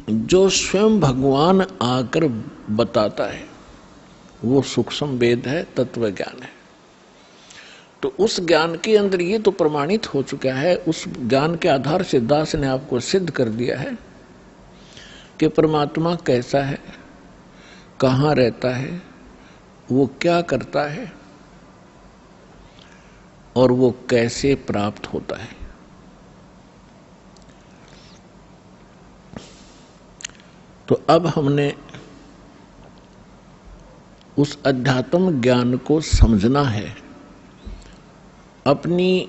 जो स्वयं भगवान आकर बताता है वो सूक्ष्म वेद है, तत्व ज्ञान है। तो उस ज्ञान के अंदर ये तो प्रमाणित हो चुका है, उस ज्ञान के आधार से दास ने आपको सिद्ध कर दिया है कि परमात्मा कैसा है, कहाँ रहता है, वो क्या करता है और वो कैसे प्राप्त होता है। तो अब हमने उस अध्यात्म ज्ञान को समझना है। अपनी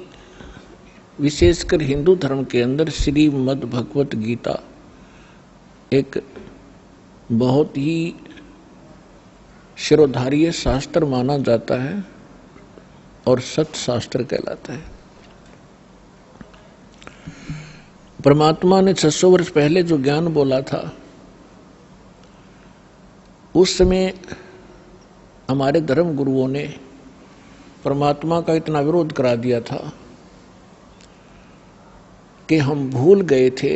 विशेषकर हिंदू धर्म के अंदर श्रीमद् भगवत गीता एक बहुत ही शिरोधार्य शास्त्र माना जाता है और सत शास्त्र कहलाता है। परमात्मा ने 600 वर्ष पहले जो ज्ञान बोला था, उस समय हमारे धर्म गुरुओं ने परमात्मा का इतना विरोध करा दिया था कि हम भूल गए थे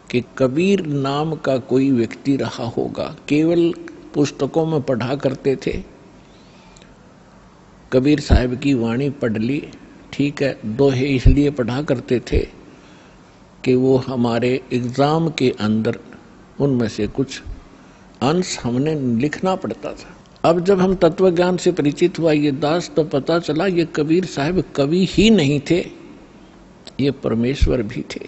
कि कबीर नाम का कोई व्यक्ति रहा होगा। केवल पुस्तकों में पढ़ा करते थे, कबीर साहब की वाणी पढ़ ली, ठीक है, दोहे इसलिए पढ़ा करते थे कि वो हमारे एग्जाम के अंदर उनमें से कुछ अंश हमने लिखना पड़ता था। अब जब हम तत्व ज्ञान से परिचित हुआ ये दास, तो पता चला ये कबीर साहब कवि ही नहीं थे, ये परमेश्वर भी थे।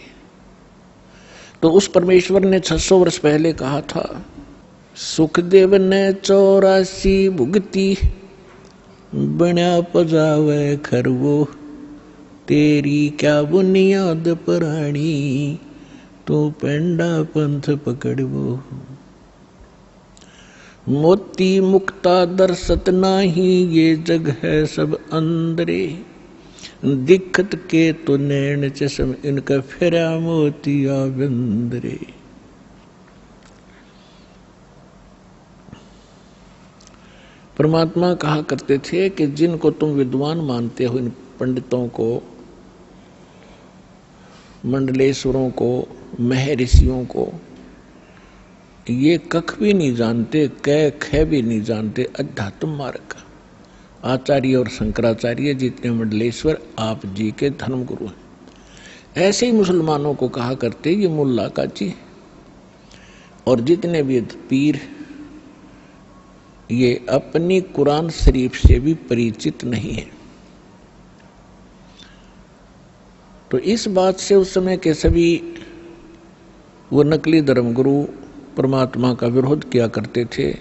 तो उस परमेश्वर ने 600 वर्ष पहले कहा था, सुखदेव ने 84 भुगती, बण्या पजावे खरवो, तेरी क्या बुनियाद प्राणी, तो पेंडा पंथ पकड़वो। मोती मुक्ता दर्शत नाही, ये जग है सब अंदरे, दिखत के तो नैन चश्म, इनका फेरा मोतिया बंदरे। परमात्मा कहा करते थे कि जिनको तुम विद्वान मानते हो, इन पंडितों को, मंडलेश्वरों को, महर्षियों को, ये कख भी नहीं जानते, कै ख भी नहीं जानते अध्यात्म मार्ग का। आचार्य और शंकराचार्य जितने मंडलेश्वर आप जी के धर्मगुरु हैं, ऐसे ही मुसलमानों को कहा करते ये मुल्ला काजी। और जितने भी पीर ये अपनी कुरान शरीफ से भी परिचित नहीं है। तो इस बात से उस समय के सभी वो नकली धर्मगुरु परमात्मा का विरोध किया करते थे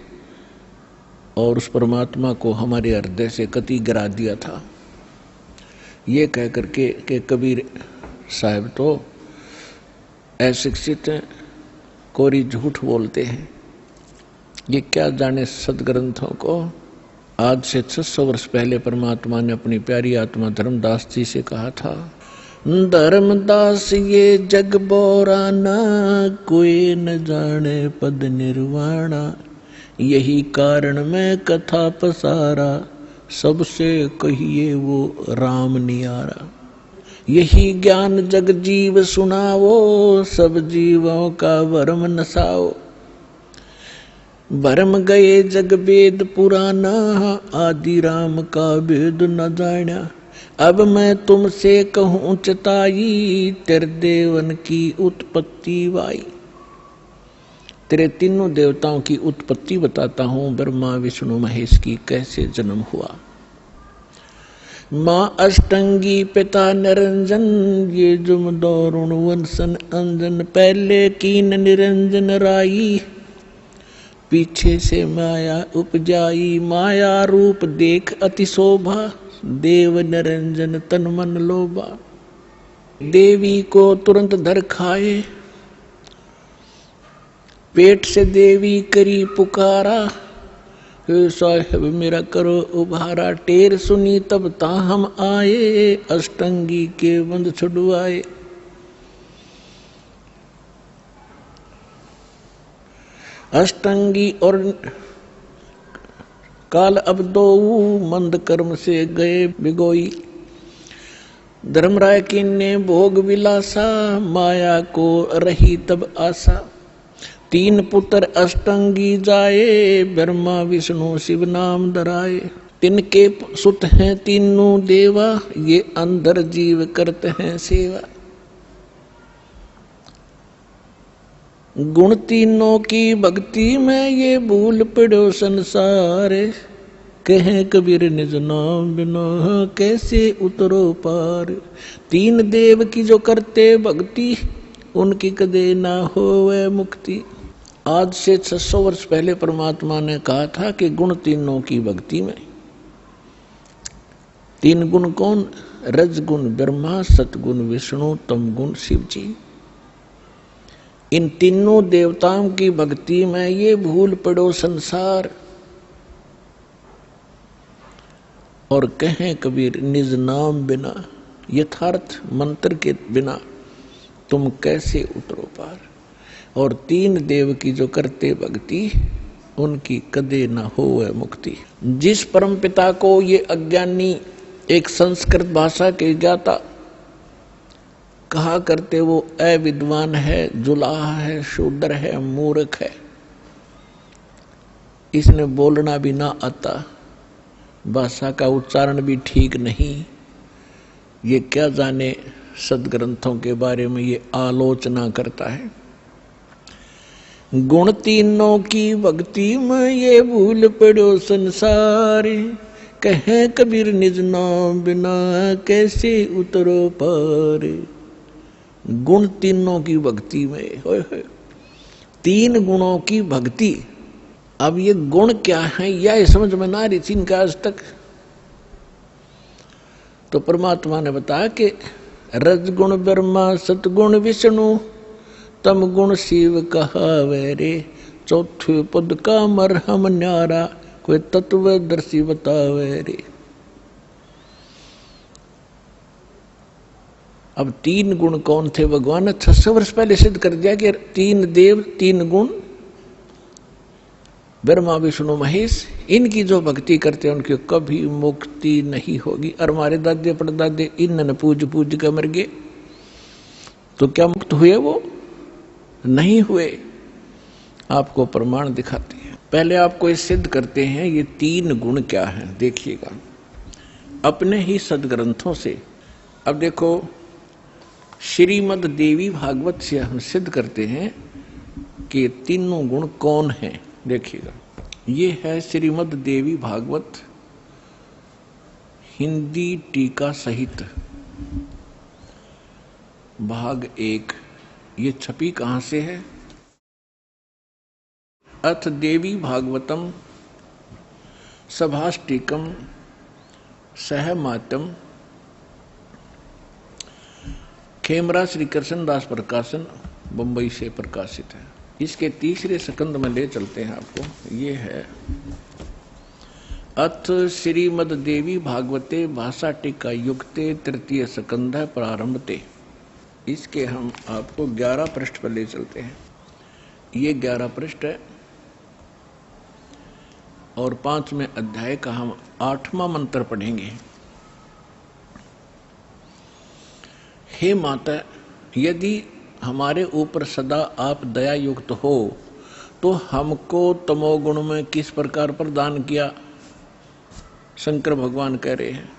और उस परमात्मा को हमारे हृदय से कति गिरा दिया था, ये कह करके कि कबीर साहब तो अशिक्षित हैं, कोरी झूठ बोलते हैं, ये क्या जाने सदग्रंथों को। आज से 600 वर्ष पहले परमात्मा ने अपनी प्यारी आत्मा धर्मदास जी से कहा था, धर्मदास ये जग बोराना, कोई न जाने पद निर्वाणा, यही कारण मैं कथा पसारा, सबसे कहिए वो राम नियारा। यही ज्ञान जग जीव सुनाओ, सब जीवों का भरम नसाओ। भरम गए जग वेद पुराना, आदि राम का वेद न जाना। अब मैं तुमसे कहूँ चताई, तेरे देवन की उत्पत्ति वाई। तेरे तीनों देवताओं की उत्पत्ति बताता हूँ, ब्रह्मा विष्णु महेश की कैसे जन्म हुआ। माँ अष्टंगी पिता निरंजन, ये जुम दौरुण वंशन अंजन। पहले कीन निरंजन राई, पीछे से माया उपजाई। माया रूप देख अति शोभा, देव निरंजन तन मन लोभा। देवी को तुरंत धर खाए, पेट से देवी करी पुकारा। हे साहिब मेरा करो उभारा, टेर सुनी तब ताहम आए। अष्टंगी के बंद छुड़वाए। अष्टंगी और काल अब दो, मंद कर्म से गए बिगोई। धर्मराय की ने भोग विलासा, माया को रही तब आशा। तीन पुत्र अष्टंगी जाए, ब्रह्मा विष्णु शिव नाम धराए। तिनके सुत हैं तीनों देवा, ये अंदर जीव करते हैं सेवा। गुण तीनों की भक्ति में ये भूल पड़ो संसार। कहें कबीर निज नाम बिना कैसे उतरो पार। तीन देव की जो करते भक्ति, उनकी कदे ना होवे मुक्ति। आज से 600 वर्ष पहले परमात्मा ने कहा था कि गुण तीनों की भक्ति में। तीन गुण कौन? रजगुण ब्रह्मा, सतगुण विष्णु, तमगुण शिव जी। इन तीनों देवताओं की भक्ति में ये भूल पड़ो संसार। और कहें कबीर निज नाम बिना, यथार्थ मंत्र के बिना तुम कैसे उतरो पार। और तीन देव की जो करते भक्ति, उनकी कदे न होवे मुक्ति। जिस परम पिता को ये अज्ञानी, एक संस्कृत भाषा के ज्ञाता कहा करते, वो अविद्वान है, जुलाहा है, शूद्र है, मूर्ख है, इसने बोलना भी ना आता, भाषा का उच्चारण भी ठीक नहीं, ये क्या जाने सदग्रंथों के बारे में ये आलोचना करता है। गुण तीनों की भक्ति में ये भूल पड़ो संसार। कहें कबीर निज नाम बिना कैसे उतरो पार। गुण तीनों की भक्ति में, होय होय, तीन गुणों की भक्ति। अब ये गुण क्या है, यह समझ में ना रही थी इनका आज तक। तो परमात्मा ने बताया कि रजगुण ब्रह्मा, सतगुण विष्णु, तम गुण शिव कहावे रे। चौथे पद का मरहम न्यारा, कोई तत्वदर्शी बतावे रे। अब तीन गुण कौन थे? भगवान ने 600 वर्ष पहले सिद्ध कर दिया कि तीन देव, तीन गुण, ब्रह्मा विष्णु महेश, इनकी जो भक्ति करते हैं उनकी कभी मुक्ति नहीं होगी। और हमारे दादे परदादे इनने पूज पूज कर मर गए, तो क्या मुक्त हुए? वो नहीं हुए। आपको प्रमाण दिखाते हैं। पहले आपको ये सिद्ध करते हैं ये तीन गुण क्या हैं, देखिएगा अपने ही सदग्रंथों से। अब देखो, श्रीमद् देवी भागवत से हम सिद्ध करते हैं कि ये तीनों गुण कौन हैं। देखिएगा, ये है श्रीमद् देवी भागवत हिंदी टीका सहित भाग 1। ये छपी कहां से है? अथ देवी भागवतम सभाष्टिकम सहमातम, खेमरा श्री कृष्णदास प्रकाशन, बंबई से प्रकाशित है। इसके तीसरे स्कंद में ले चलते हैं आपको। ये है अथ श्रीमद् देवी भागवते भाषा टीका युक्ते तृतीय स्कंध प्रारंभते। इसके हम आपको 11 पृष्ठ पर ले चलते हैं। ये 11 पृष्ठ है और 5वें अध्याय का हम 8वां मंत्र पढ़ेंगे। हे माता, यदि हमारे ऊपर सदा आप दया युक्त हो तो हमको तमोगुण में किस प्रकार प्रदान किया? शंकर भगवान कह रहे हैं।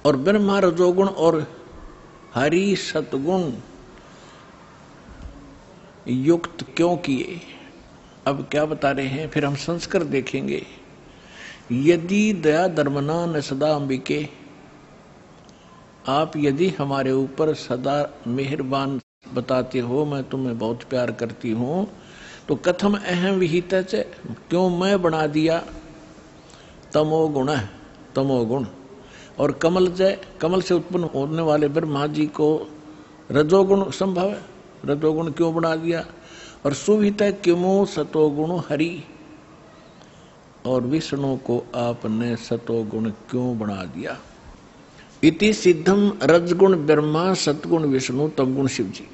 और ब्रह्मा रजोगुण और हरि सतगुण युक्त क्यों किए? अब क्या बता रहे हैं, फिर हम संस्कार देखेंगे। यदि दया धर्मना न सदा अंबिके, आप यदि हमारे ऊपर सदा मेहरबान बताते हो, मैं तुम्हें बहुत प्यार करती हूं, तो कथम अहम विहित, क्यों मैं बना दिया तमोगुण, तमोगुण। और कमल जय, कमल से उत्पन्न होने वाले ब्रह्मा जी को रजोगुण संभव है, रजोगुण क्यों बना दिया? और सुविहित किमो सतोगुण हरि, और विष्णु को आपने सतोगुण क्यों बना दिया? इति सिद्धम रजगुण ब्रह्मा, सतगुण विष्णु, तमगुण शिव जी।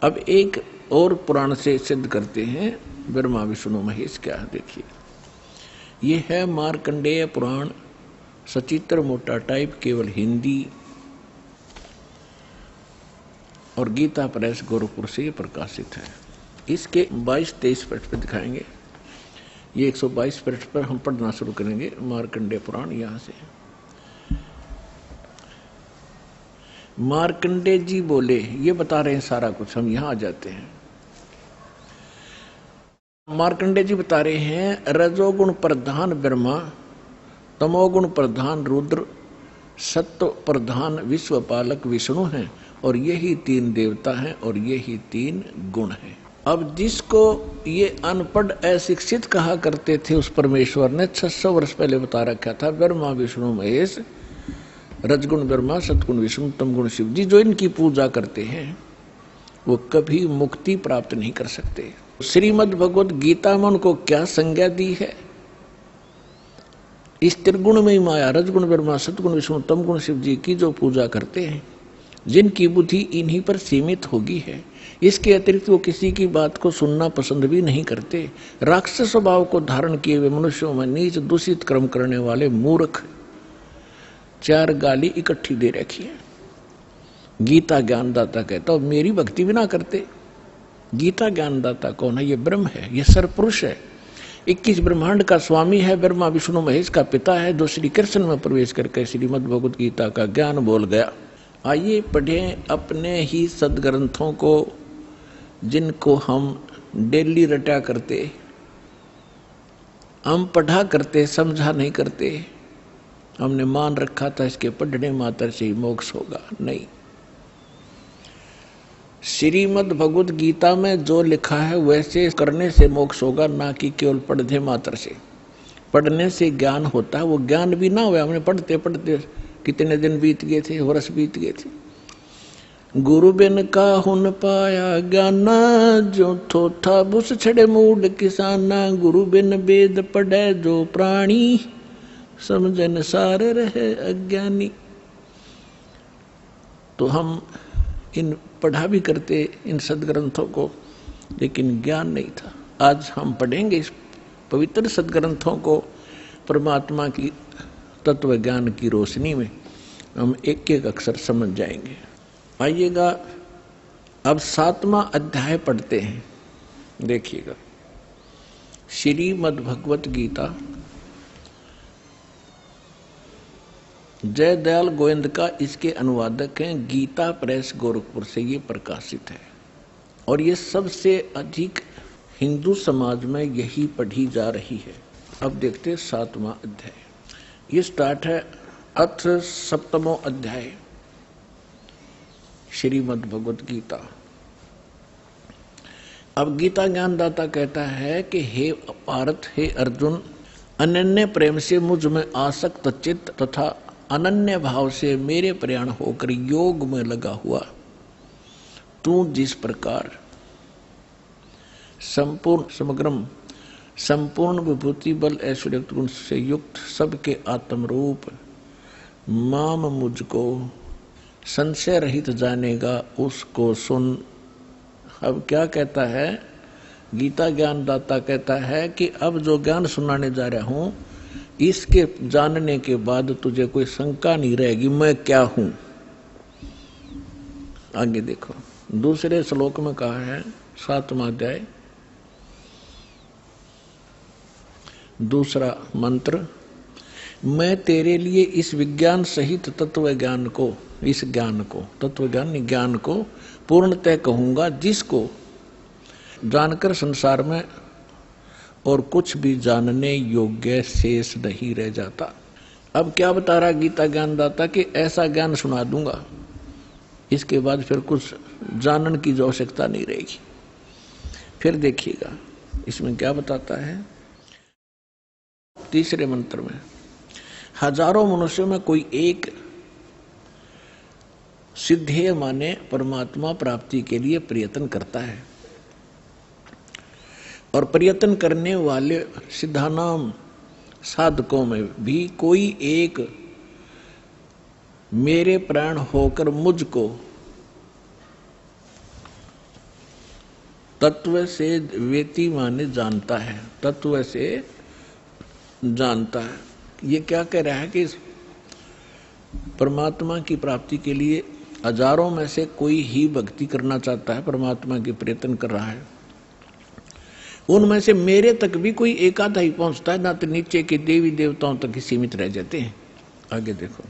अब एक और पुराण से सिद्ध करते हैं ब्रह्मा विष्णु महेश क्या है। देखिए, ये है मार्कंडेय पुराण सचित्र मोटा टाइप केवल हिंदी और गीता प्रेस गोरखपुर से ये प्रकाशित है। इसके 22-23 पृष्ठ पर दिखाएंगे। ये 122 पृष्ठ पर हम पढ़ना शुरू करेंगे मार्कंडेय पुराण। यहां से मार्कंडेय जी बोले, ये बता रहे हैं सारा कुछ, हम यहां आ जाते हैं। मार्कंडेय जी बता रहे हैं रजोगुण प्रधान ब्रह्मा, तमोगुण प्रधान रुद्र, सत्व प्रधान विश्वपालक विष्णु हैं और यही 3 देवता हैं और यही 3 गुण हैं। अब जिसको ये अनपढ़ अशिक्षित कहा करते थे उस परमेश्वर ने 600 वर्ष पहले बता रखा था ब्रह्मा विष्णु महेश, रजगुण ब्रह्मा, सतगुण विष्णु, तमगुण शिव जी। जो इनकी पूजा करते हैं वो कभी मुक्ति प्राप्त नहीं कर सकते। श्रीमद् भगवत गीता में उनको क्या संज्ञा दी है? इस त्रिगुण में ही माया, रजगुण ब्रह्मा, सतगुण विष्णु, तमगुण शिव जी की जो पूजा करते हैं, जिनकी बुद्धि इन्हीं पर सीमित होगी है, इसके अतिरिक्त वो किसी की बात को सुनना पसंद भी नहीं करते। राक्षस स्वभाव को धारण किए हुए मनुष्यों में नीच दूषित कर्म करने वाले मूर्ख 4 गाली इकट्ठी दे रखी है। गीता ज्ञानदाता कहता और मेरी भक्ति भी ना करते। गीता ज्ञानदाता कौन है? ये ब्रह्म है, ये सरपुरुष है, 21 ब्रह्मांड का स्वामी है, ब्रह्मा विष्णु महेश का पिता है, जो श्री कृष्ण में प्रवेश करके श्रीमद् भगवत गीता का ज्ञान बोल गया। आइए पढ़ें अपने ही सदग्रंथों को, जिनको हम डेली रटा करते, हम पढ़ा करते, समझा नहीं करते। हमने मान रखा था इसके पढ़ने मात्र से ही मोक्ष होगा। नहीं, श्रीमद् भगवत गीता में जो लिखा है वैसे करने से मोक्ष होगा, ना कि केवल पढ़ने मात्र से। पढ़ने से ज्ञान होता है, वो ज्ञान भी ना हुआ। हमने पढ़ते पढ़ते कितने दिन बीत गए थे, वर्ष बीत गए थे। गुरु बिन काहुन पाया ज्ञाना, जो थोथा बुस छड़े मूड किसाना। गुरु बिन वेद पढ़े जो प्राणी, समझन सार रहे अज्ञानी। तो हम इन पढ़ा भी करते इन सदग्रंथों को, लेकिन ज्ञान नहीं था। आज हम पढ़ेंगे इस पवित्र सदग्रंथों को परमात्मा की तत्व ज्ञान की रोशनी में, हम एक एक अक्षर समझ जाएंगे। आइएगा अब 7वां अध्याय पढ़ते हैं। देखिएगा, श्रीमद् भगवत गीता जयदयाल गोविंद का इसके अनुवादक हैं, गीता प्रेस गोरखपुर से ये प्रकाशित है और ये सबसे अधिक हिंदू समाज में यही पढ़ी जा रही है। अब देखते 7वां अध्याय। ये स्टार्ट है अथ 7वां अध्याय श्रीमद् भगवत गीता। अब गीता ज्ञानदाता कहता है कि हे पार्थ, हे अर्जुन, अनन्य प्रेम से मुझ में आसक्त चित्त तथा अनन्य भाव से मेरे प्रयाण होकर योग में लगा हुआ, तू जिस प्रकार संपूर्ण समग्रम संपूर्ण विभूति बल ऐश्वर्य गुण से युक्त सबके आत्म रूप माम मुझको संशय रहित जानेगा, उसको सुन। अब क्या कहता है गीता ज्ञानदाता? कहता है कि अब जो ज्ञान सुनाने जा रहा हूं, इसके जानने के बाद तुझे कोई शंका नहीं रहेगी मैं क्या हूं। आगे देखो, दूसरे श्लोक में कहा है 7वां अध्याय दूसरा मंत्र, मैं तेरे लिए इस विज्ञान सहित तत्व ज्ञान को, इस ज्ञान को, तत्व ज्ञान ज्ञान को पूर्णतः कहूंगा, जिसको जानकर संसार में और कुछ भी जानने योग्य शेष नहीं रह जाता। अब क्या बता रहा गीता ज्ञानदाता कि ऐसा ज्ञान सुना दूंगा, इसके बाद फिर कुछ जानने की जो आवश्यकता नहीं रहेगी। फिर देखिएगा इसमें क्या बताता है। तीसरे मंत्र में हजारों मनुष्यों में कोई एक सिद्धेय माने परमात्मा प्राप्ति के लिए प्रयत्न करता है, और प्रयत्न करने वाले सिद्धानाम साधकों में भी कोई एक मेरे प्राण होकर मुझको तत्व से वेति माने जानता है, तत्व से जानता है। ये क्या कह रहा है कि परमात्मा की प्राप्ति के लिए हजारों में से कोई ही भक्ति करना चाहता है, परमात्मा के प्रयत्न कर रहा है। उनमें से मेरे तक भी कोई एक आधा ही पहुंचता है, ना तो नीचे के देवी देवताओं तक ही सीमित रह जाते हैं। आगे देखो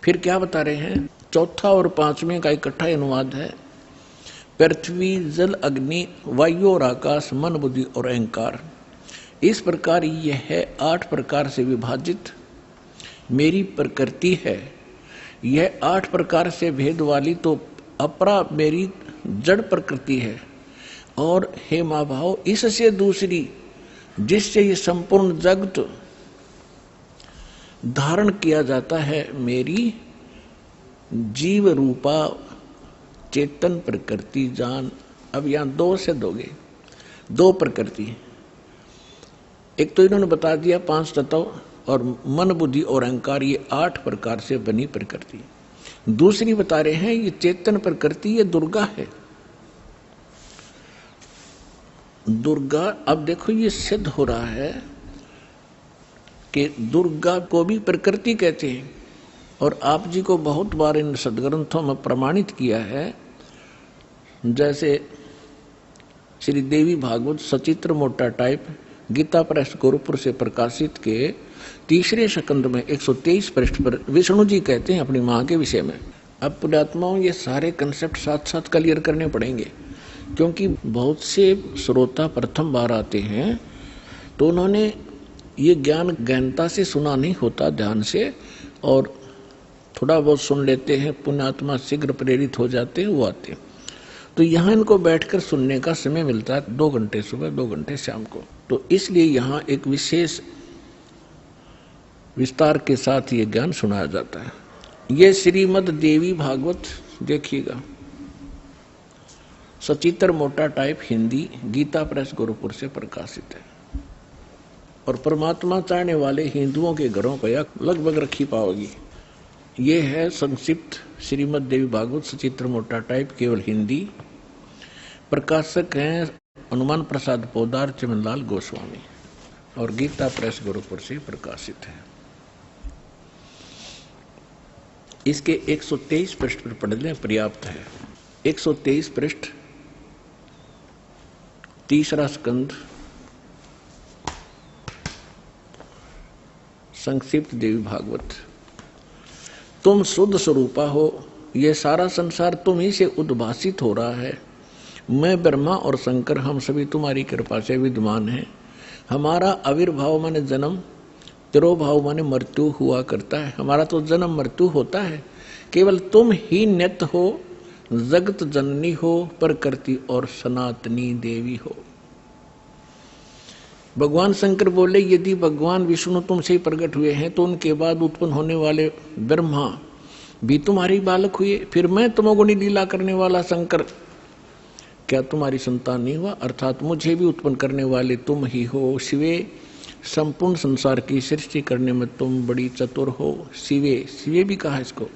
फिर क्या बता रहे हैं। चौथा और पांचवें का इकट्ठा अनुवाद है। पृथ्वी, जल, अग्नि, वायु और आकाश, मन, बुद्धि और अहंकार, इस प्रकार यह 8 प्रकार से विभाजित मेरी प्रकृति है। यह 8 प्रकार से भेद वाली तो अपरा मेरी जड़ प्रकृति है, और हे माँ भाव इससे दूसरी जिससे ये संपूर्ण जगत धारण किया जाता है, मेरी जीव रूपा चेतन प्रकृति जान। अब यहां 2 से दोगे, 2 प्रकृति। एक तो इन्होंने बता दिया 5 तत्व और मन, बुद्धि और अहंकार, ये 8 प्रकार से बनी प्रकृति। दूसरी बता रहे हैं ये चेतन प्रकृति, ये दुर्गा है। दुर्गा, अब देखो ये सिद्ध हो रहा है कि दुर्गा को भी प्रकृति कहते हैं, और आप जी को बहुत बार इन सदग्रंथों में प्रमाणित किया है। जैसे श्री देवी भागवत सचित्र मोटा टाइप गीता प्रेस गोरखपुर से प्रकाशित के 3रे स्कंद में 123 पृष्ठ पर विष्णु जी कहते हैं अपनी मां के विषय में। अब पुण्यात्माओं ये सारे कंसेप्ट साथ साथ क्लियर करने पड़ेंगे, क्योंकि बहुत से श्रोता प्रथम बार आते हैं तो उन्होंने ये ज्ञान गहनता से सुना नहीं होता ध्यान से, और थोड़ा बहुत सुन लेते हैं, पुण्यात्मा शीघ्र प्रेरित हो जाते हैं, वो आते हैं। तो यहाँ इनको बैठकर सुनने का समय मिलता है 2 घंटे सुबह, 2 घंटे शाम को। तो इसलिए यहाँ एक विशेष विस्तार के साथ ये ज्ञान सुनाया जाता है। ये श्रीमद् देवी भागवत देखिएगा, सचित्र मोटा टाइप हिंदी, गीता प्रेस गोरखपुर से प्रकाशित है, और परमात्मा चाहने वाले हिंदुओं के घरों पर यह लगभग रखी पाओगी। ये है संक्षिप्त श्रीमद् देवी भागवत सचित्र मोटा टाइप, केवल हिंदी। प्रकाशक हैं हनुमान प्रसाद पोदार, चमनलाल गोस्वामी, और गीता प्रेस गोरखपुर से प्रकाशित है। इसके 123 पृष्ठ पर पढ़ लें, पर्याप्त है। 123 पृष्ठ, 3रा स्कंद, संक्षिप्त देवी भागवत। तुम शुद्ध स्वरूपा हो, यह सारा संसार तुम ही से उद्भासित हो रहा है। मैं ब्रह्मा और शंकर हम सभी तुम्हारी कृपा से विद्यमान हैं। हमारा आविर्भाव माने जन्म, तिरोभाव माने मृत्यु हुआ करता है। हमारा तो जन्म मृत्यु होता है, केवल तुम ही नित्य हो, जगत जननी हो, प्रकृति और सनातनी देवी हो। भगवान शंकर बोले यदि भगवान विष्णु तुमसे ही प्रकट हुए हैं तो उनके बाद उत्पन्न होने वाले ब्रह्मा भी तुम्हारे बालक हुए, फिर मैं तमोगुणी लीला करने वाला शंकर क्या तुम्हारी संतान नहीं हुआ? अर्थात मुझे भी उत्पन्न करने वाले तुम ही हो। शिवे, संपूर्ण संसार की सृष्टि करने में तुम बड़ी चतुर हो। शिवे, शिवे भी कहा इसको।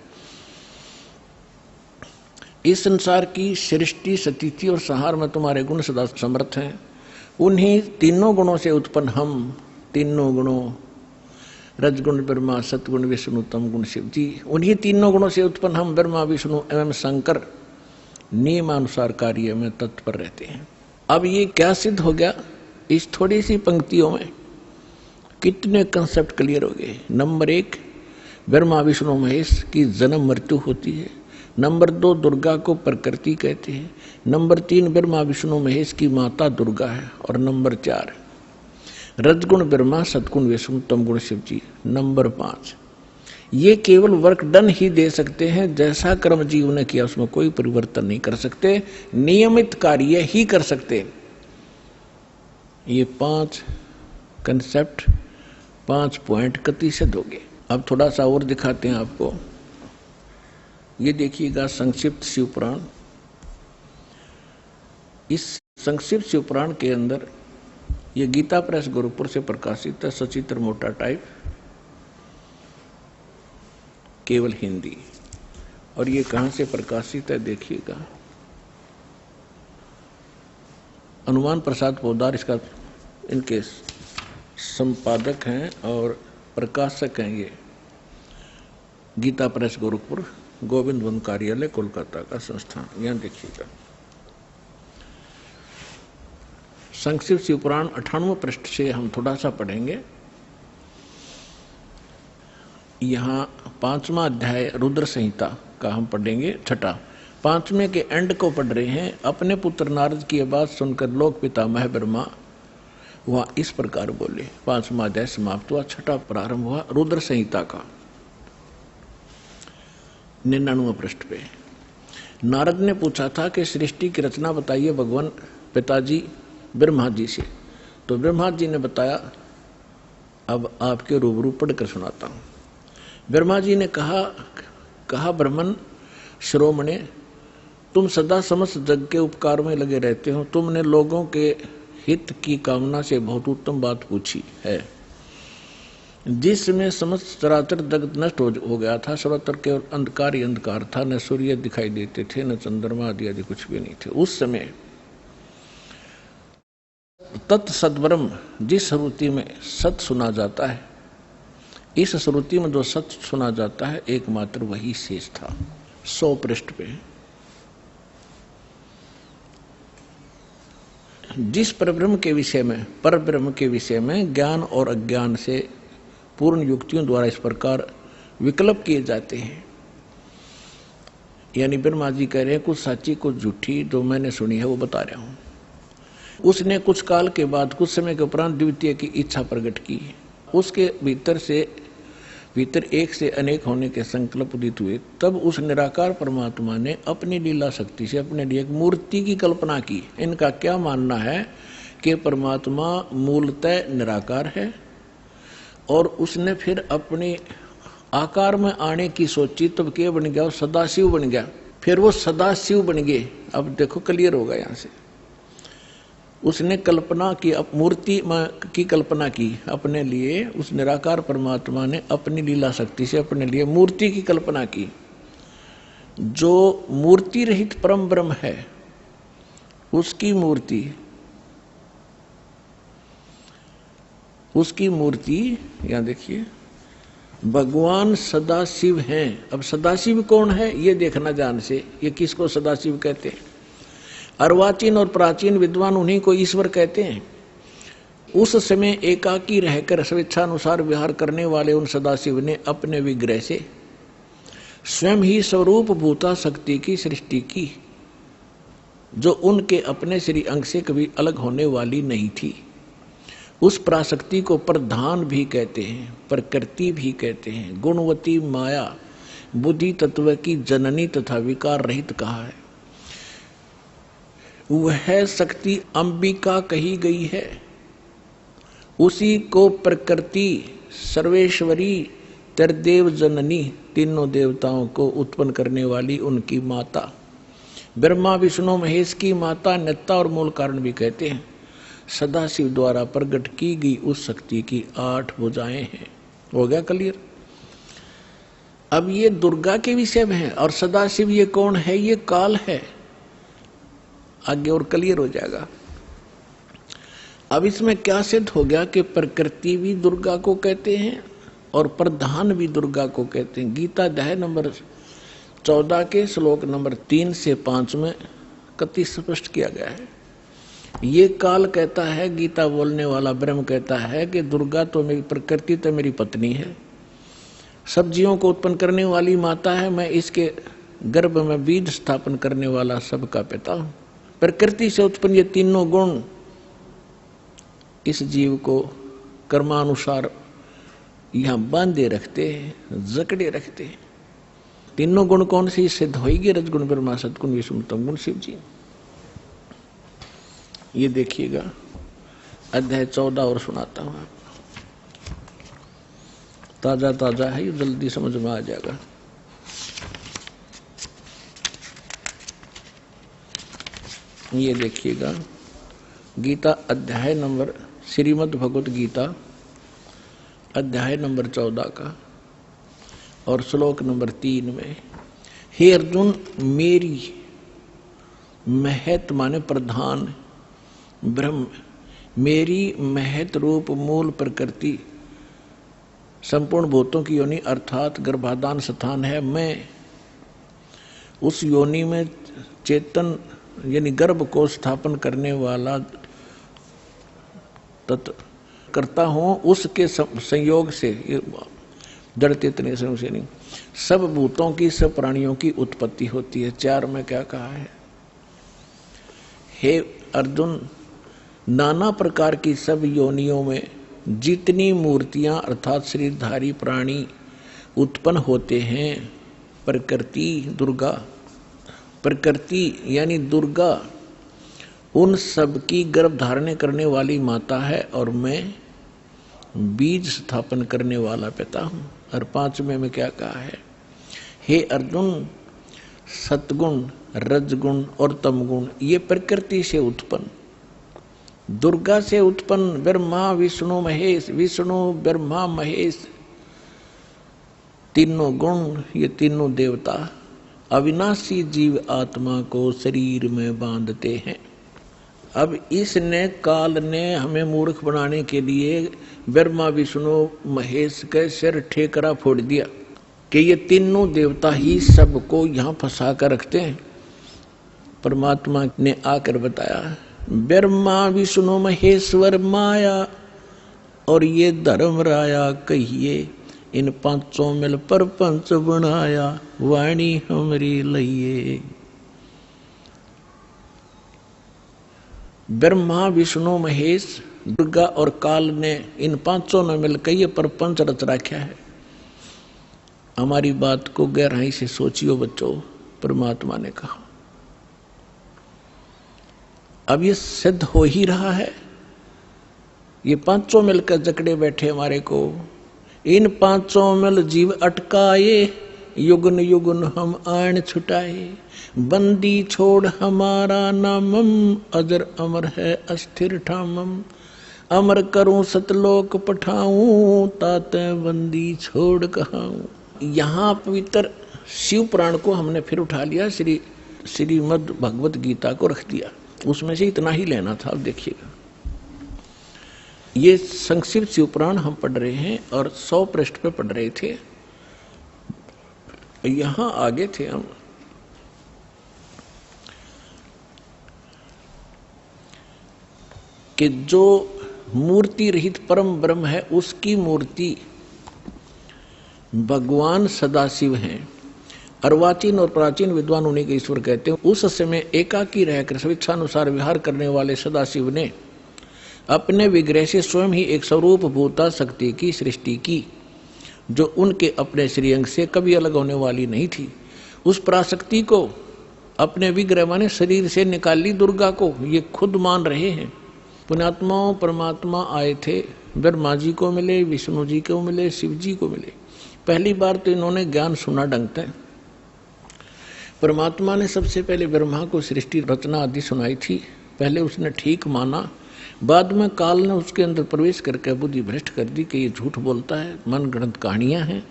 इस संसार की सृष्टि, स्थिति और संहार में तुम्हारे गुण सदा समर्थ हैं। उन्हीं तीनों गुणों से उत्पन्न हम, तीनों गुणों, रजगुण ब्रह्मा, सतगुण विष्णु, तम गुण शिव जी, उन्हीं तीनों गुणों से उत्पन्न हम ब्रह्मा, विष्णु एवं शंकर नियमानुसार कार्य में तत्पर रहते हैं। अब ये क्या सिद्ध हो गया? इस थोड़ी सी पंक्तियों में कितने कंसेप्ट क्लियर हो गए। नंबर 1, ब्रह्मा विष्णु महेश की जन्म मृत्यु होती है। नंबर 2, दुर्गा को प्रकृति कहते हैं। नंबर 3, ब्रह्मा विष्णु महेश की माता दुर्गा है। और नंबर 4, रजगुण ब्रह्मा, सतगुण विष्णु, तमगुण शिव जी। नंबर 5, ये केवल वर्क डन ही दे सकते हैं, जैसा कर्म जीव ने किया उसमें कोई परिवर्तन नहीं कर सकते, नियमित कार्य ही कर सकते। ये 5 कंसेप्ट, 5 पॉइंट कति सिद्ध हो गए। अब थोड़ा सा और दिखाते हैं आपको। ये देखिएगा संक्षिप्त शिवपुराण। इस संक्षिप्त शिवपुराण के अंदर ये गीता प्रेस गोरखपुर से प्रकाशित है, सचित्र मोटा टाइप, केवल हिंदी। और ये कहां से प्रकाशित है देखिएगा, हनुमान प्रसाद पोदार इसका इनके संपादक हैं और प्रकाशक हैं। ये गीता प्रेस गोरखपुर, गोविंद वन कार्यालय कोलकाता का संस्थान। यहां देखिएगा संक्षिप्त शिवपुराण 98 पृष्ठ से हम थोड़ा सा पढ़ेंगे। यहाँ 5वां अध्याय रुद्र संहिता का हम पढ़ेंगे, छठा। 5वें के एंड को पढ़ रहे हैं। अपने पुत्र नारद की बात सुनकर लोक पितामह ब्रह्मा वह इस प्रकार बोले। 5वां अध्याय समाप्त हुआ, छठा प्रारंभ हुआ रुद्र संहिता का 99 पृष्ठ पे। नारद ने पूछा था कि सृष्टि की रचना बताइए भगवान पिताजी ब्रह्मा जी से। तो ब्रह्मा जी ने बताया, अब आपके रूबरू पढ़कर सुनाता हूं। ब्रह्मा जी ने कहा ब्रह्मन श्रोमणे, तुम सदा समस्त जग के उपकार में लगे रहते हो। तुमने लोगों के हित की कामना से बहुत उत्तम बात पूछी है। जिसमें समस्त चराचर जगत नष्ट हो गया था, सर्वत्र केवल अंधकार ही अंधकार था, न सूर्य दिखाई देते थे, न चंद्रमा आदि कुछ भी नहीं थे। उस समय तत्सद्ब्रह्म, जिस श्रुति में सत सुना जाता है, इस श्रुति में जो सत सुना जाता है एकमात्र वही शेष था। 100 पृष्ठ पे जिस परब्रह्म के विषय में ज्ञान और अज्ञान से पूर्ण युक्तियों द्वारा इस प्रकार विकल्प किए जाते हैं। यानी ब्रह्मा जी कह रहे हैं कुछ सच्ची कुछ झूठी जो मैंने सुनी है वो बता रहा हूं। उसने कुछ काल के बाद, कुछ समय के उपरांत द्वितीय की इच्छा प्रकट की। उसके भीतर एक से अनेक होने के संकल्प उदित हुए। तब उस निराकार परमात्मा ने अपनी लीला शक्ति से अपने लिए एक मूर्ति की कल्पना की। इनका क्या मानना है कि परमात्मा मूलतः निराकार है और उसने फिर अपने आकार में आने की सोची, तब क्या बन गया? सदाशिव बन गया। फिर वो सदाशिव बन गए। अब देखो क्लियर होगा यहां से। उसने कल्पना की, मूर्ति की कल्पना की अपने लिए। उस निराकार परमात्मा ने अपनी लीला शक्ति से अपने लिए मूर्ति की कल्पना की। जो मूर्ति रहित परम ब्रह्म है उसकी मूर्ति यहां देखिए, भगवान सदाशिव हैं। अब सदाशिव कौन है ये देखना ध्यान से। ये किसको सदाशिव कहते हैं? अर्वाचीन और प्राचीन विद्वान उन्हीं को ईश्वर कहते हैं। उस समय एकाकी रहकर स्वेच्छानुसार विहार करने वाले उन सदाशिव ने अपने विग्रह से स्वयं ही स्वरूप भूता शक्ति की सृष्टि की, जो उनके अपने श्री अंग से कभी अलग होने वाली नहीं थी। उस पराशक्ति को प्रधान भी कहते हैं, प्रकृति भी कहते हैं, गुणवती माया, बुद्धि तत्व की जननी तथा विकार रहित कहा है। वह शक्ति अंबिका कही गई है। उसी को प्रकृति, सर्वेश्वरी, त्रिदेव जननी, तीनों देवताओं को उत्पन्न करने वाली उनकी माता, ब्रह्मा विष्णु महेश की माता, नेता और मूल कारण भी कहते हैं। सदाशिव द्वारा प्रकट की गई उस शक्ति की 8 भुजाएं हैं। हो गया क्लियर? अब ये दुर्गा के विषय में है और सदाशिव ये कौन है? ये काल है। आगे और क्लियर हो जाएगा। अब इसमें क्या सिद्ध हो गया कि प्रकृति भी दुर्गा को कहते हैं और प्रधान भी दुर्गा को कहते हैं। गीता अध्याय नंबर 14 के श्लोक नंबर 3 से 5 में कति स्पष्ट किया गया है। ये काल कहता है, गीता बोलने वाला ब्रह्म कहता है कि दुर्गा तो मेरी प्रकृति तो मेरी पत्नी है, सब जीवों को उत्पन्न करने वाली माता है, मैं इसके गर्भ में बीज स्थापन करने वाला सबका पिता हूं। प्रकृति से उत्पन्न ये तीनों गुण इस जीव को कर्मानुसार यहां बांधे रखते हैं, जकड़े रखते हैं। तीनों गुण कौन सी सिद्ध होगी? रजगुण ब्रह्मा, सदगुण विष्णु, तम गुण शिव जी। ये देखिएगा अध्याय 14 और सुनाता हूं आपको। ताजा ताजा है, ये जल्दी समझ में आ जाएगा। ये देखिएगा गीता अध्याय नंबर, श्रीमद् भगवत गीता अध्याय नंबर 14 का और श्लोक नंबर 3 में, हे अर्जुन, मेरी महत माने प्रधान ब्रह्म, मेरी महत रूप मूल प्रकृति संपूर्ण भूतों की योनि अर्थात गर्भाधान स्थान है मैं। उस योनि में चेतन यानी गर्भ को स्थापन करने वाला तत्व करता हूं, उसके संयोग से, जड़ चेतन संयोग से नहीं, सब भूतों की सब प्राणियों की उत्पत्ति होती है। 4 में क्या कहा है? हे अर्जुन, नाना प्रकार की सब योनियों में जितनी मूर्तियां अर्थात शरीरधारी प्राणी उत्पन्न होते हैं, प्रकृति दुर्गा, प्रकृति यानी दुर्गा उन सब की गर्भ धारण करने वाली माता है और मैं बीज स्थापन करने वाला पिता हूं। और 5 में क्या कहा है? हे अर्जुन, सतगुण, रजगुण और तमगुण ये प्रकृति से उत्पन्न, दुर्गा से उत्पन्न ब्रह्मा विष्णु महेश, विष्णु ब्रह्मा महेश तीनों गुण, ये तीनों देवता अविनाशी जीव आत्मा को शरीर में बांधते हैं। अब इसने काल ने हमें मूर्ख बनाने के लिए ब्रह्मा विष्णु महेश के सिर ठेकरा फोड़ दिया कि ये तीनों देवता ही सबको यहाँ फंसा कर रखते हैं। परमात्मा ने आकर बताया, ब्रह्मा विष्णु महेश्वर माया और ये धर्म राया कहिए, इन पांचों मिल परपंच बनाया, वाणी हमरी लइए। ब्रह्मा विष्णु महेश दुर्गा और काल ने इन पांचों ने मिलकर ये परपंच रच रखा है। हमारी बात को गहराई से सोचियो बच्चों, परमात्मा ने कहा। अब ये सिद्ध हो ही रहा है, ये पांचों मिलकर जकड़े बैठे हमारे को। इन पांचों मिल जीव अटकाए, युगन युगन हम आन छुटाए, बंदी छोड़ हमारा नामम, अजर अमर है अस्थिर ठामम, अमर करूं सतलोक पठाऊं, ताते बंदी छोड़ कहाऊं। यहाँ पवित्र शिव पुराण को हमने फिर उठा लिया, श्रीमद् भगवत गीता को रख दिया, उसमें से इतना ही लेना था। अब देखिएगा, ये संक्षिप्त शिव पुराण हम पढ़ रहे हैं और 100 पृष्ठ पे पढ़ रहे थे। यहां आगे थे हम, कि जो मूर्ति रहित परम ब्रह्म है उसकी मूर्ति भगवान सदाशिव हैं। अर्वाचीन और प्राचीन विद्वान उन्हीं के ईश्वर कहते हैं। उस समय एकाकी रहकर स्वेच्छानुसार विहार करने वाले सदाशिव ने अपने विग्रह से स्वयं ही एक स्वरूप भूता शक्ति की सृष्टि की, जो उनके अपने श्रीअंग से कभी अलग होने वाली नहीं थी। उस पराशक्ति को अपने विग्रह माने शरीर से निकाली दुर्गा को ये खुद मान रहे हैं। पुण्यात्माओं, परमात्मा आए थे, ब्रह्मा जी को मिले, विष्णु जी को मिले, शिव जी को मिले। पहली बार तो इन्होंने ज्ञान सुना ढंग से। परमात्मा ने सबसे पहले ब्रह्मा को सृष्टि रचना आदि सुनाई थी। पहले उसने ठीक माना, बाद में काल ने उसके अंदर प्रवेश करके बुद्धि भ्रष्ट कर दी कि ये झूठ बोलता है, मन गढ़ंत कहानियां हैं,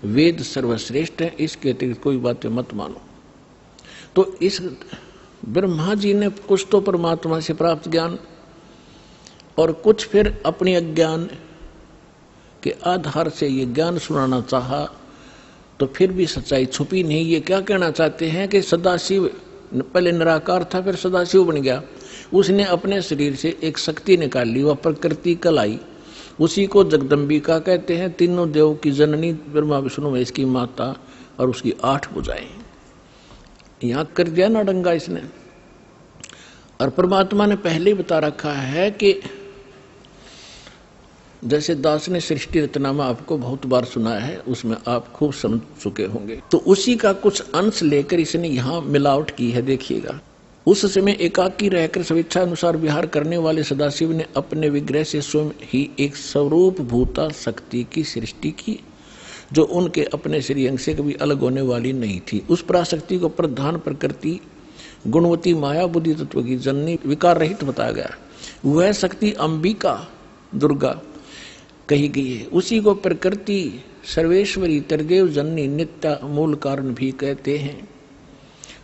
वेद सर्वश्रेष्ठ है, इसके अतिरिक्त कोई बातें मत मानो। तो इस ब्रह्मा जी ने कुछ तो परमात्मा से प्राप्त ज्ञान और कुछ फिर अपने अज्ञान के आधार से ये ज्ञान सुनाना चाहा, तो फिर भी सच्चाई छुपी नहीं। ये क्या कहना चाहते हैं कि सदाशिव पहले निराकार था, फिर सदाशिव बन गया। उसने अपने शरीर से एक शक्ति निकाल ली, वह प्रकृति कलाई, उसी को जगदम्बिका कहते हैं। तीनों देव की जननी ब्रह्मा विष्णु महेश की माता और उसकी 8 भुजाएं। यहां कर दिया ना डंगा इसने। और परमात्मा ने पहले ही बता रखा है कि जैसे दास ने सृष्टि रचनामा आपको बहुत बार सुना है, उसमें आप खूब समझ चुके होंगे, तो उसी का कुछ अंश लेकर इसने यहाँ मिलावट की है। देखिएगा, उस समय एकाकी रहकर स्वेच्छा अनुसार विहार करने वाले सदाशिव ने अपने विग्रह से स्वयं ही एक स्वरूप भूता शक्ति की सृष्टि की, जो उनके अपने श्रीअंग से कभी अलग होने वाली नहीं थी। उस पराशक्ति को प्रधान प्रकृति गुणवती माया बुद्धि तत्व की जननी विकार रहित बताया गया। वह शक्ति अंबिका दुर्गा कही गई है। उसी को प्रकृति सर्वेश्वरी त्रिदेव जननी नित्य मूल कारण भी कहते हैं।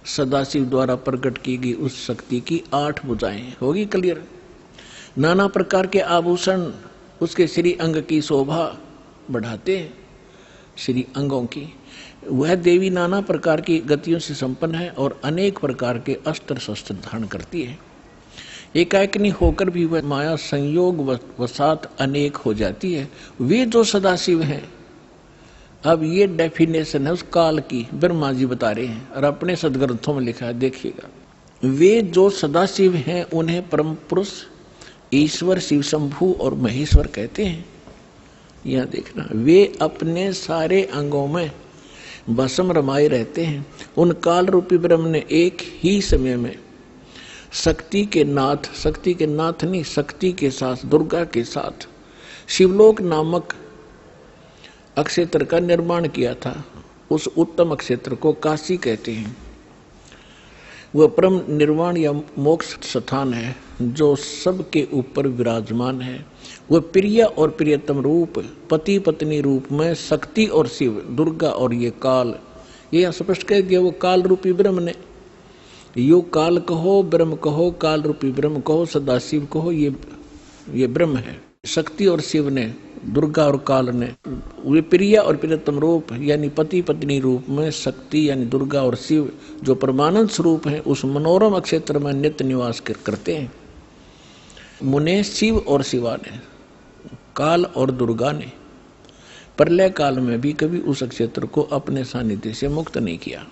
सदाशिव द्वारा प्रकट की गई उस शक्ति की 8 भुजाएं। होगी क्लियर? नाना प्रकार के आभूषण, उसके श्री अंग की शोभा, बढ़ाते हैं श्री अंगों की। वह देवी नाना प्रकार की गतियों से संपन्न है और अनेक प्रकार के अस्त्र शस्त्र धारण करती है। एकाकिनी होकर भी वह माया संयोग वसात अनेक हो जाती है। वे जो सदाशिव हैं, अब ये डेफिनेशन है उस काल की, ब्रह्मा जी बता रहे हैं और अपने सदग्रंथों में लिखा है, देखिएगा। वे जो सदाशिव हैं उन्हें परम पुरुष, ईश्वर, शिव शंभु और महेश्वर कहते हैं। यह देखना, वे अपने सारे अंगों में भस्म रमाए रहते हैं। उन काल रूपी ब्रह्म ने एक ही समय में शक्ति के नाथ नहीं, शक्ति के साथ, दुर्गा के साथ शिवलोक नामक अक्षेत्र का निर्माण किया था। उस उत्तम अक्षेत्र को काशी कहते हैं। वह परम निर्वाण या मोक्ष स्थान है जो सबके ऊपर विराजमान है। वह प्रिय और प्रियतम रूप, पति पत्नी रूप में शक्ति और शिव, दुर्गा और ये काल, ये स्पष्ट कह दिया। वो काल रूपी ब्रह्म ने, यो काल कहो, ब्रह्म कहो, काल रूपी ब्रह्म कहो, सदाशिव कहो, ये ब्रह्म है। शक्ति और शिव ने, दुर्गा और काल ने, वे प्रिय और प्रियतम रूप यानी पति पत्नी रूप में शक्ति यानी दुर्गा और शिव जो परमानंद स्वरूप है, उस मनोरम अक्षेत्र में नित्य निवास करते हैं। मुने शिव और शिवा ने, काल और दुर्गा ने प्रलय काल में भी कभी उस क्षेत्र को अपने सानिध्य से मुक्त नहीं किया।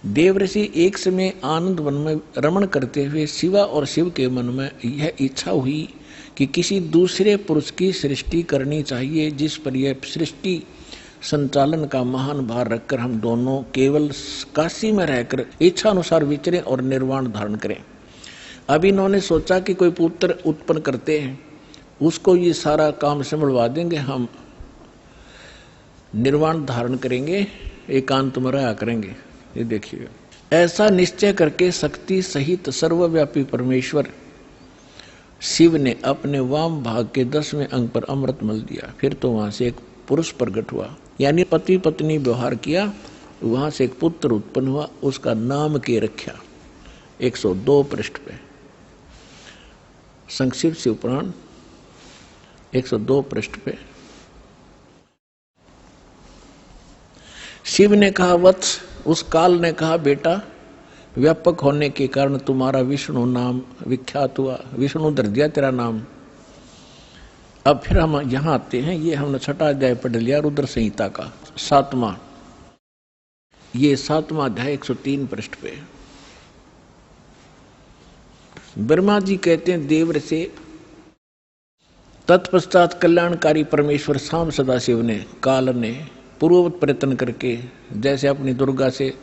देवऋषि एक समय आनंद वन में रमण करते हुए शिवा और शिव के मन में यह इच्छा हुई कि किसी दूसरे पुरुष की सृष्टि करनी चाहिए, जिस पर यह सृष्टि संचालन का महान भार रखकर हम दोनों केवल काशी में रहकर इच्छा अनुसार विचरें और निर्वाण धारण करें। अब इन्होंने सोचा कि कोई पुत्र उत्पन्न करते हैं, उसको ये सारा काम संभलवा देंगे, हम निर्वाण धारण करेंगे, एकांत में रहा करेंगे। ये देखिएगा, ऐसा निश्चय करके शक्ति सहित सर्वव्यापी परमेश्वर शिव ने अपने वाम भाग के 10वें अंग पर अमृत मल दिया। फिर तो वहां से एक पुरुष प्रकट हुआ, यानी पति पत्नी व्यवहार किया, वहां से एक पुत्र उत्पन्न हुआ, उसका नाम के रखा। 102 पृष्ठ पे संक्षिप्त शिव पुराण 102 पृष्ठ पे। शिव ने कहा, वत्स, उस काल ने कहा, बेटा, व्यापक होने के कारण तुम्हारा विष्णु नाम विख्यात हुआ, विष्णु धर दिया तेरा नाम। अब फिर हम यहां आते हैं, ये हमने 6वां अध्याय पढ़ लिया रुद्र संहिता का 7वां, ये 7वां अध्याय 103 पृष्ठ पे। ब्रह्मा जी कहते हैं देव से, तत्पश्चात कल्याणकारी परमेश्वर शाम सदाशिव ने, काल ने पूर्ववत प्रयत्न करके जैसे अपनी दुर्गा से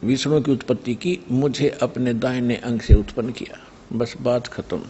विष्णु की उत्पत्ति की, मुझे अपने दाहिने अंग से उत्पन्न किया। बस बात खत्म।